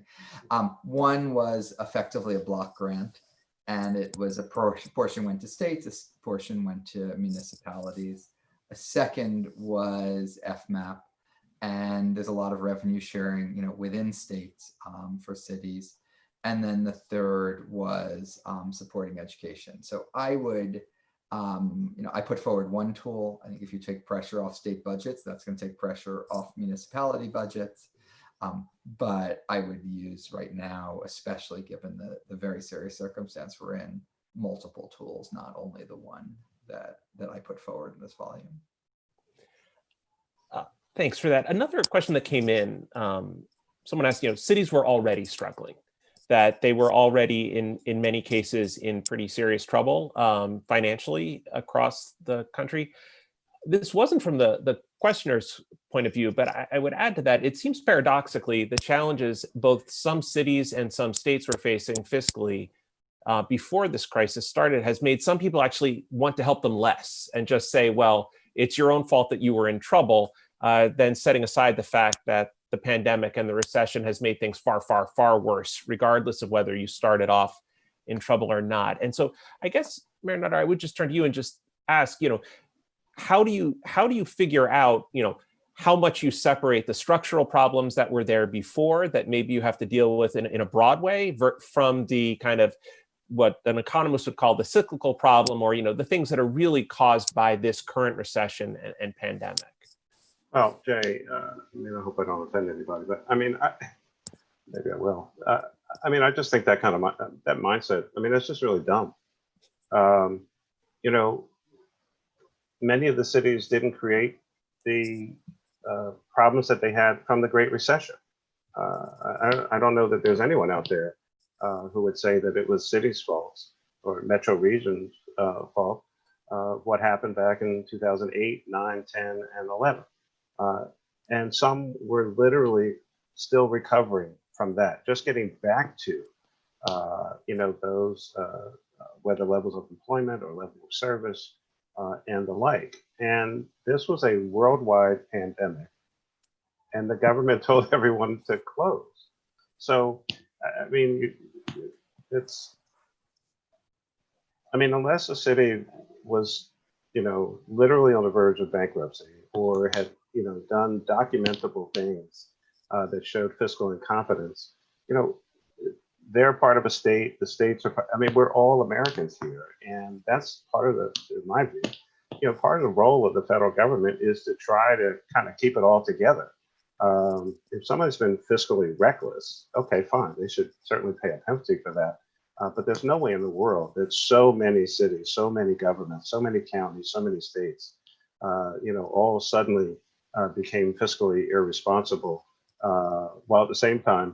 One was effectively a block grant, and it was a portion went to states, a portion went to municipalities. A second was FMAP, and there's a lot of revenue sharing, within states for cities. And then the third was supporting education. So I would, I put forward one tool. I think if you take pressure off state budgets, that's going to take pressure off municipality budgets. But I would use right now, especially given the very serious circumstance we're in, multiple tools, not only the one that I put forward in this volume. Thanks for that. Another question that came in, someone asked, cities were already struggling, that they were already in many cases in pretty serious trouble financially across the country. This wasn't from the questioner's point of view, but I would add to that, it seems paradoxically, the challenges both some cities and some states were facing fiscally before this crisis started has made some people actually want to help them less and just say, well, it's your own fault that you were in trouble, then setting aside the fact that the pandemic and the recession has made things far, far, far worse, regardless of whether you started off in trouble or not. And so I guess, Mayor Nutter, I would just turn to you and just ask, how do you figure out, how much you separate the structural problems that were there before that maybe you have to deal with in a broad way from the kind of what an economist would call the cyclical problem, or the things that are really caused by this current recession and pandemic? Well, Jay, I hope I don't offend anybody, but maybe I will. I just think that kind of that mindset, it's just really dumb. Many of the cities didn't create the problems that they had from the Great Recession. I don't know that there's anyone out there who would say that it was cities' fault or metro regions' fault, what happened back in 2008, 9, 10, and 11. And some were literally still recovering from that, just getting back to, those whether levels of employment or level of service and the like. And this was a worldwide pandemic, and the government told everyone to close. So, unless a city was, literally on the verge of bankruptcy or had, done documentable things that showed fiscal incompetence, they're part of a state. The states are, we're all Americans here. And that's part of in my view, part of the role of the federal government is to try to kind of keep it all together. If somebody's been fiscally reckless, okay, fine. They should certainly pay a penalty for that. But there's no way in the world that so many cities, so many governments, so many counties, so many states, all suddenly became fiscally irresponsible, while at the same time,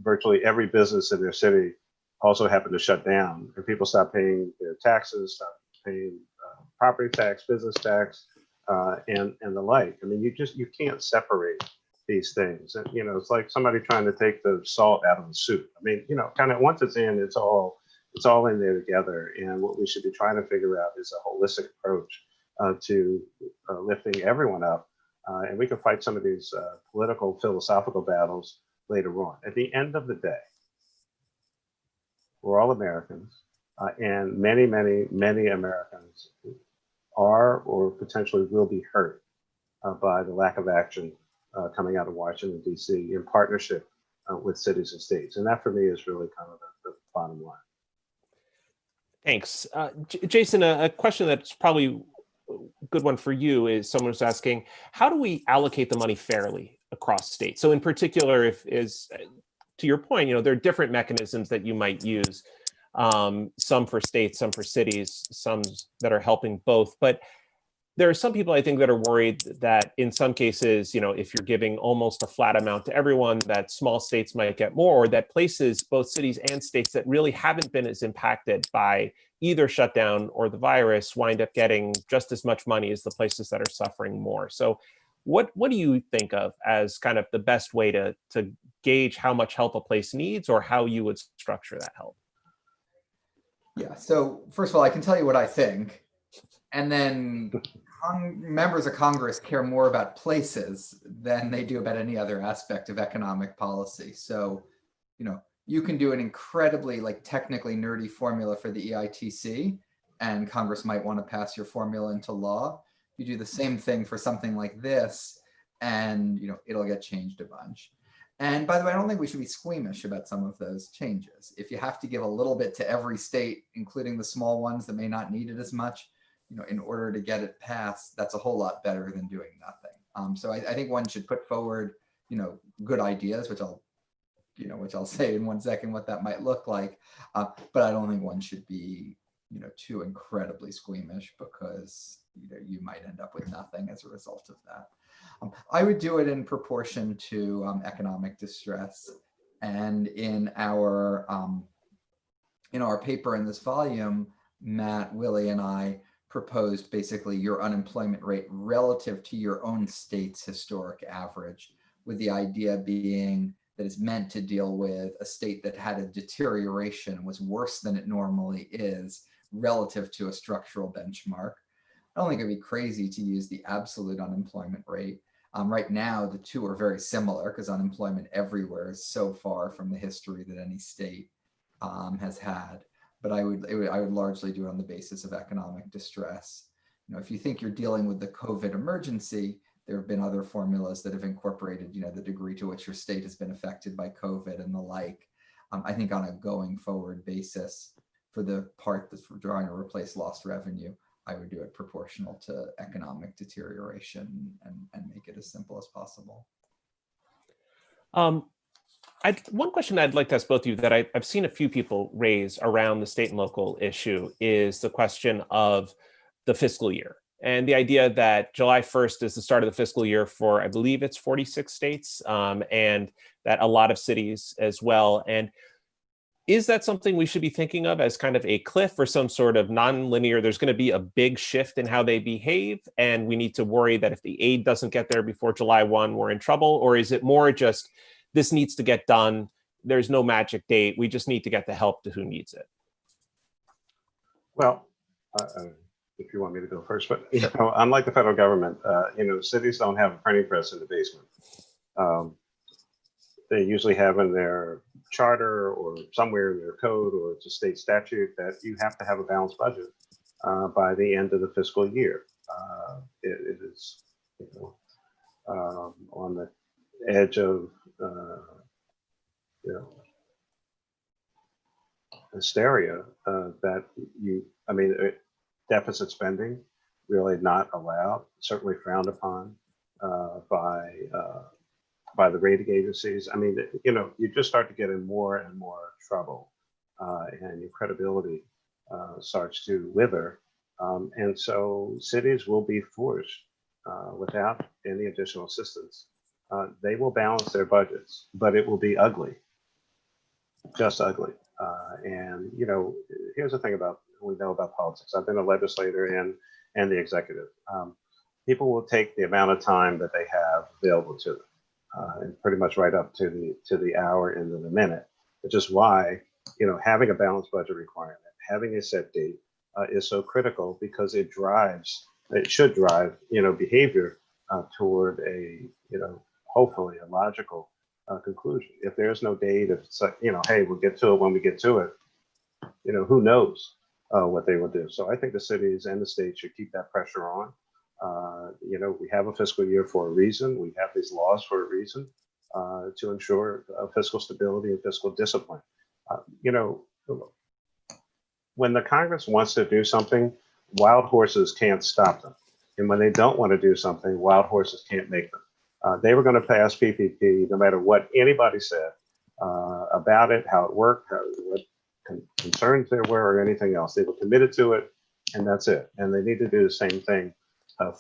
virtually every business in their city also happened to shut down, and people stopped paying their taxes, stopped paying property tax, business tax, and the like. You can't separate these things. And, it's like somebody trying to take the salt out of the soup. Kind of once it's in, it's all in there together. And what we should be trying to figure out is a holistic approach to lifting everyone up. And we can fight some of these political, philosophical battles later on. At the end of the day, we're all Americans, and many, many, many Americans are or potentially will be hurt by the lack of action coming out of Washington, D.C. in partnership with cities and states. And that for me is really kind of the bottom line. Thanks. Jason, a question that's probably a good one for you is someone was asking, how do we allocate the money fairly across states? So in particular, to your point, there are different mechanisms that you might use, some for states, some for cities, some that are helping both. But there are some people, I think, that are worried that in some cases, if you're giving almost a flat amount to everyone, that small states might get more, or that places, both cities and states that really haven't been as impacted by either shutdown or the virus, wind up getting just as much money as the places that are suffering more. So what do you think of as kind of the best way to gauge how much help a place needs, or how you would structure that help? Yeah, so first of all, I can tell you what I think. And then members of Congress care more about places than they do about any other aspect of economic policy. So, you can do an incredibly technically nerdy formula for the EITC, and Congress might want to pass your formula into law. You do the same thing for something like this, and it'll get changed a bunch. And by the way, I don't think we should be squeamish about some of those changes. If you have to give a little bit to every state, including the small ones that may not need it as much, in order to get it passed, that's a whole lot better than doing nothing. So I think one should put forward, good ideas, which I'll say in 1 second what that might look like. But I don't think one should be, too incredibly squeamish, because you might end up with nothing as a result of that. I would do it in proportion to economic distress. And in our paper in this volume, Matt, Willie, and I proposed basically your unemployment rate relative to your own state's historic average, with the idea being that it's meant to deal with a state that had a deterioration, was worse than it normally is relative to a structural benchmark. I don't think it'd be crazy to use the absolute unemployment rate. Right now, the two are very similar because unemployment everywhere is so far from the history that any state has had. But I would largely do it on the basis of economic distress. If you think you're dealing with the COVID emergency, there have been other formulas that have incorporated, the degree to which your state has been affected by COVID and the like. I think on a going forward basis, for the part that's trying to replace lost revenue, I would do it proportional to economic deterioration and make it as simple as possible. One question I'd like to ask both of you that I've seen a few people raise around the state and local issue is the question of the fiscal year and the idea that July 1st is the start of the fiscal year for, I believe it's 46 states, and that a lot of cities as well. And is that something we should be thinking of as kind of a cliff or some sort of non-linear, there's going to be a big shift in how they behave, and we need to worry that if the aid doesn't get there before July 1, we're in trouble? Or is it more just, this needs to get done, there's no magic date, we just need to get the help to who needs it? Well, if you want me to go first, but unlike the federal government, cities don't have a printing press in the basement. They usually have in their charter or somewhere in their code, or it's a state statute, that you have to have a balanced budget by the end of the fiscal year. It is on the edge of hysteria that deficit spending really not allowed, certainly frowned upon by the rating agencies. You just start to get in more and more trouble, and your credibility starts to wither. And so cities will be forced, without any additional assistance, they will balance their budgets, but it will be ugly, just ugly. And here's the thing we know about politics. I've been a legislator and the executive. People will take the amount of time that they have available to them, and pretty much right up to the hour and then the minute, which is why having a balanced budget requirement, having a set date is so critical, because it should drive behavior toward a hopefully a logical conclusion. If there's no date, if it's like, hey, we'll get to it when we get to it, who knows what they will do. So I think the cities and the states should keep that pressure on. We have a fiscal year for a reason. We have these laws for a reason, to ensure fiscal stability and fiscal discipline. When the Congress wants to do something, wild horses can't stop them. And when they don't want to do something, wild horses can't make them. They were going to pass PPP no matter what anybody said about it, how it worked, what concerns there were, or anything else. They were committed to it, and that's it. And they need to do the same thing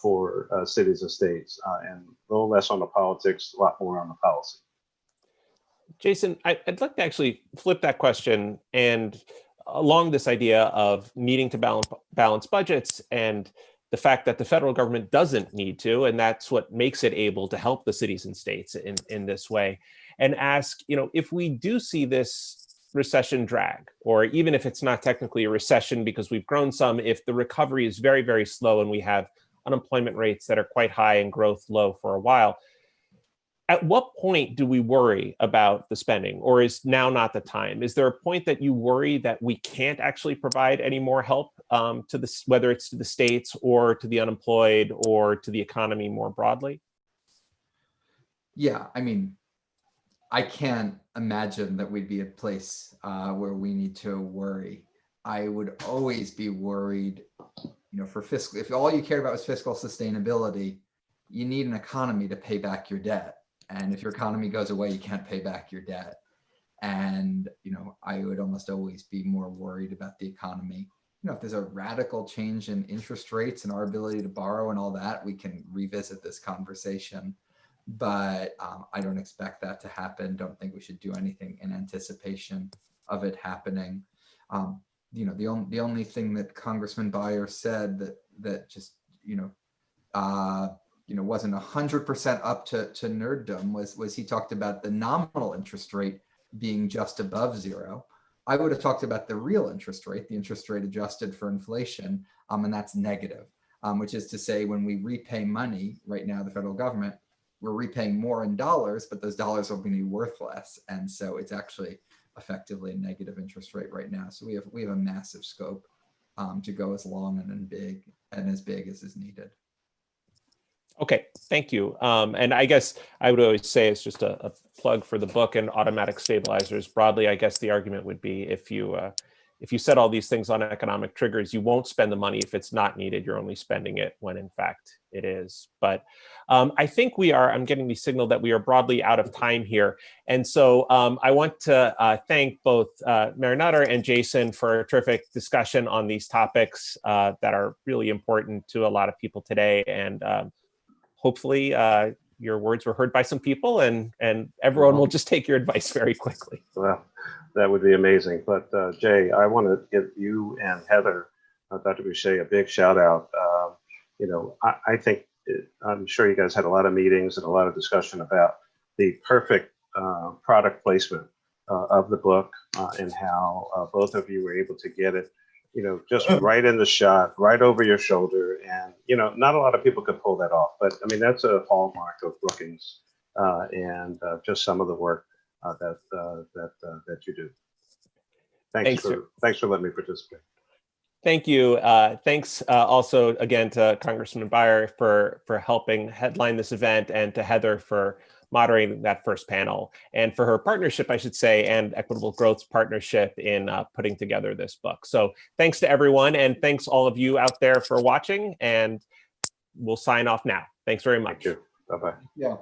for cities and states, and a little less on the politics, a lot more on the policy. Jason, I'd like to actually flip that question, and along this idea of needing to balance budgets and the fact that the federal government doesn't need to, and that's what makes it able to help the cities and states in this way, and ask, if we do see this recession drag, or even if it's not technically a recession because we've grown some, if the recovery is very, very slow and we have unemployment rates that are quite high and growth low for a while, at what point do we worry about the spending, or is now not the time? Is there a point that you worry that we can't actually provide any more help to this, whether it's to the states or to the unemployed or to the economy more broadly? Yeah, I can't imagine that we'd be at a place where we need to worry. I would always be worried, for fiscal, if all you cared about was fiscal sustainability, you need an economy to pay back your debt. And if your economy goes away, you can't pay back your debt. And, I would almost always be more worried about the economy. If there's a radical change in interest rates and our ability to borrow and all that, we can revisit this conversation. But I don't expect that to happen. Don't think we should do anything in anticipation of it happening. The only thing that Congressman Beyer said that just, wasn't 100% up to nerddom was he talked about the nominal interest rate being just above zero. I would have talked about the real interest rate, the interest rate adjusted for inflation, and that's negative, which is to say when we repay money right now, the federal government, we're repaying more in dollars, but those dollars are going to be worth less. And so it's actually effectively a negative interest rate right now. So we have a massive scope to go as long and as big as is needed. Okay, thank you. And I guess I would always say it's just a plug for the book and automatic stabilizers. Broadly, I guess the argument would be if you set all these things on economic triggers, you won't spend the money if it's not needed. You're only spending it when in fact it is. But I think I'm getting the signal that we are broadly out of time here. And so I want to thank both Mary Nutter and Jason for a terrific discussion on these topics that are really important to a lot of people today. And hopefully your words were heard by some people and everyone will just take your advice very quickly. Well, that would be amazing. But Jay, I want to give you and Heather, Dr. Boucher, a big shout out. I think, I'm sure you guys had a lot of meetings and a lot of discussion about the perfect product placement of the book and how both of you were able to get it, just right in the shot, right over your shoulder. And, not a lot of people could pull that off. But I mean, that's a hallmark of Brookings and just some of the work that you do. Thanks for letting me participate. Thank you. Thanks also again to Congressman Beyer for helping headline this event, and to Heather for moderating that first panel, and for her partnership, I should say, and Equitable Growth's partnership in putting together this book. So thanks to everyone, and thanks all of you out there for watching, and we'll sign off now. Thanks very much. Thank you. Bye-bye. Yeah.